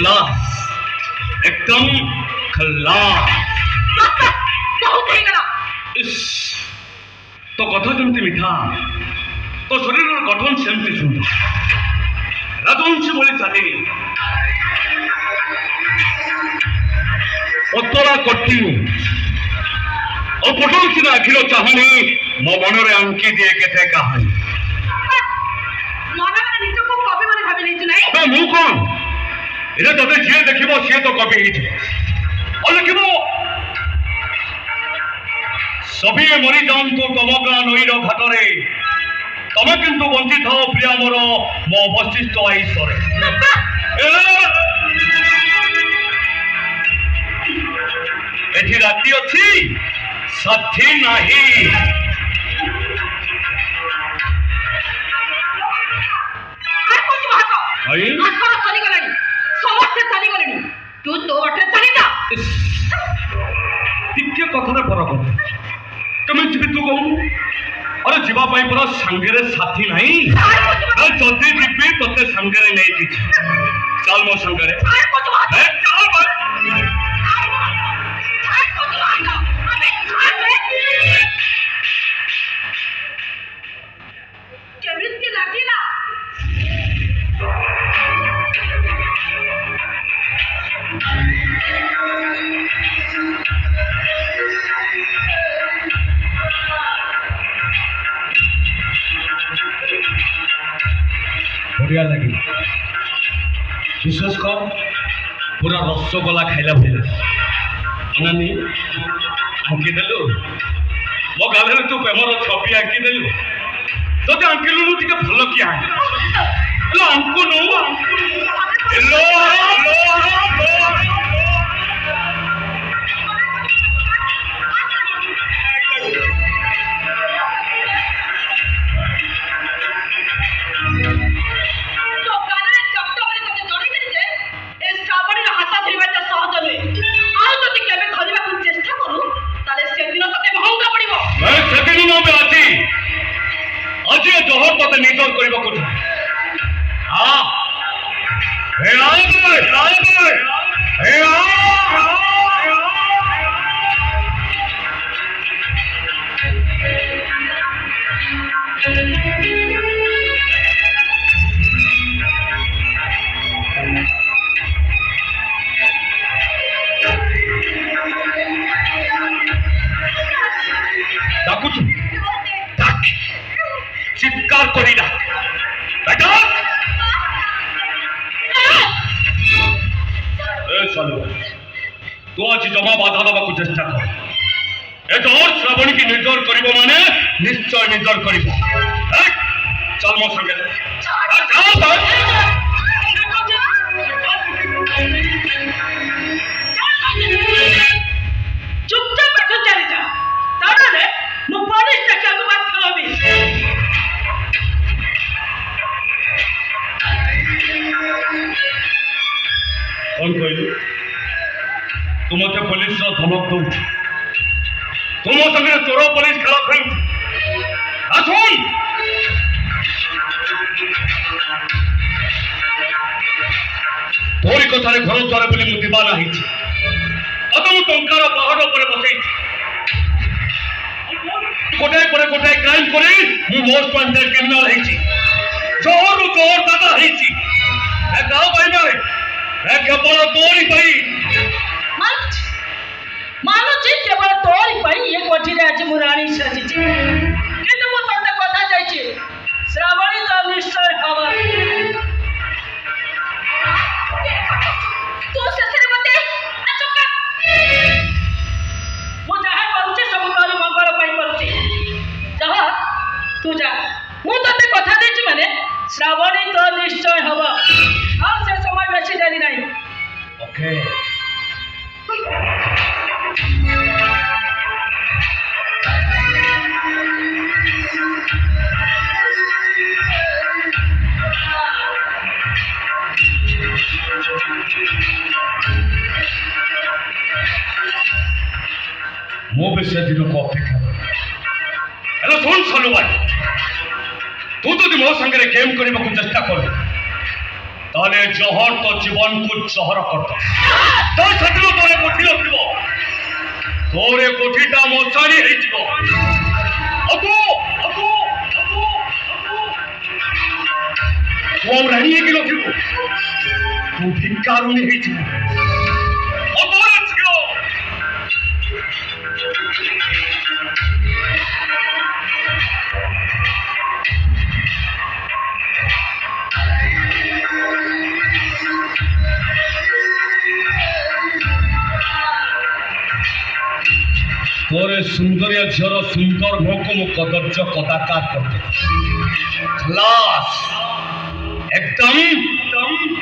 खल्लास, एकदम खल्लास। बहुत ही गला। इस तो कथा जमती मिठा, तो शरीर गठन सेमती सुंदर, राजवंशी भली चाली, पतला कटी और पटल सिना आखिर चाहनी मो मनरे अंकी दिए केते कहानी। मन में निज को कवि माने भाबी नहीं नहीं। बे मु कोन इरे तते जे देखिबो से तो कवि हिज और लिखिबो सभी मरी जानतु तमगा नईर घाटरे तमे किंतु बंची थाओ प्रिया मोर मो वशिष्ठ आईश्वरे। एठी राति अछि साथी नाही। आई आखर चली गलानी समस्त चली गलानी तू तो अठे चली जा। टिके कथरे फरक तुम जीवी तू कहू अरे जीवा पाई पर संगरे साथी नहीं अरे जल्दी जीवी तते संगरे नहीं कि चल मो संगरे चल बस केमित के लागिला बढ़िया लगी विशेष कर पूरा रसगोला खाइला भइला नानी आंकी देलु मो गाले तू प्रेमर छवि आंकी देलु तोते आंकिलु टिके भल किया लो अंकु नो हेलो जोहर तते निजर करिबो कोठा हां हे आए हे आ डाकुच डाक चित्कार करी ना बेटा ए सालो तू आज जमा बाधा दबा को चेष्टा कर ए जोर श्रावणी की निर्जर करिबो माने निश्चय निर्जर करिबो चल मो संगे चल भाई चुपचाप बैठो चली जा ताने मु पुलिस तक को बात करबी। कौन कहलु तुम मते पुलिस रो धमक दउ तुम संगे चोर पुलिस खेल खेल आसुन तोरी कथारे घर द्वार बोली मु दीवाना हिची अतम टंकार पहाड़ पर बसई गोटाए पर गोटाए क्राइम करी मु मोस्ट वांटेड क्रिमिनल हिची जोर दादा हिची ए गाँव भाई मारे ए केवल तोरी भाई मानुची केवल तोरी पाई ये कोठीरे आज मुराणी सजिची किंतु मु तते कथा जाईची श्रावणी तो निश्चय हवा तू ससरे मते अचका मु जहा करूची सब तोरी मंगल पाई करूची जहा तू जा मु तते कथा देची माने श्रावणी तो निश्चय हवा और से समय बेसी देरी नहीं ओके मो भी से दिन को अपेक्षा हेलो सुन सालू भाई तू तो मो संगे गेम करने को चेष्टा कर তাহলে জহর তো জীবনকু জহর করত তো ସେଥିରୁ ତୋରେ କୋଠି ରଖିବ ତୋରେ କୋଠିଟା ମଶାଣି ହେଇଯିବ ତୁ ଆଉ ରାଣୀ ହେଇକି ରଖିବୁ ତୁ ଭିକାରୁଣୀ ହେଇଯିବୁ ଝିଅ तोरे सुंदरिया झीर सुंदर मुख मु कदर्ज कदाकार करते खलास एकदम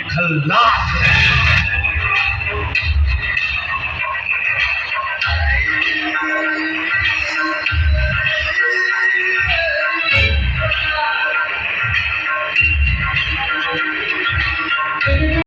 खलास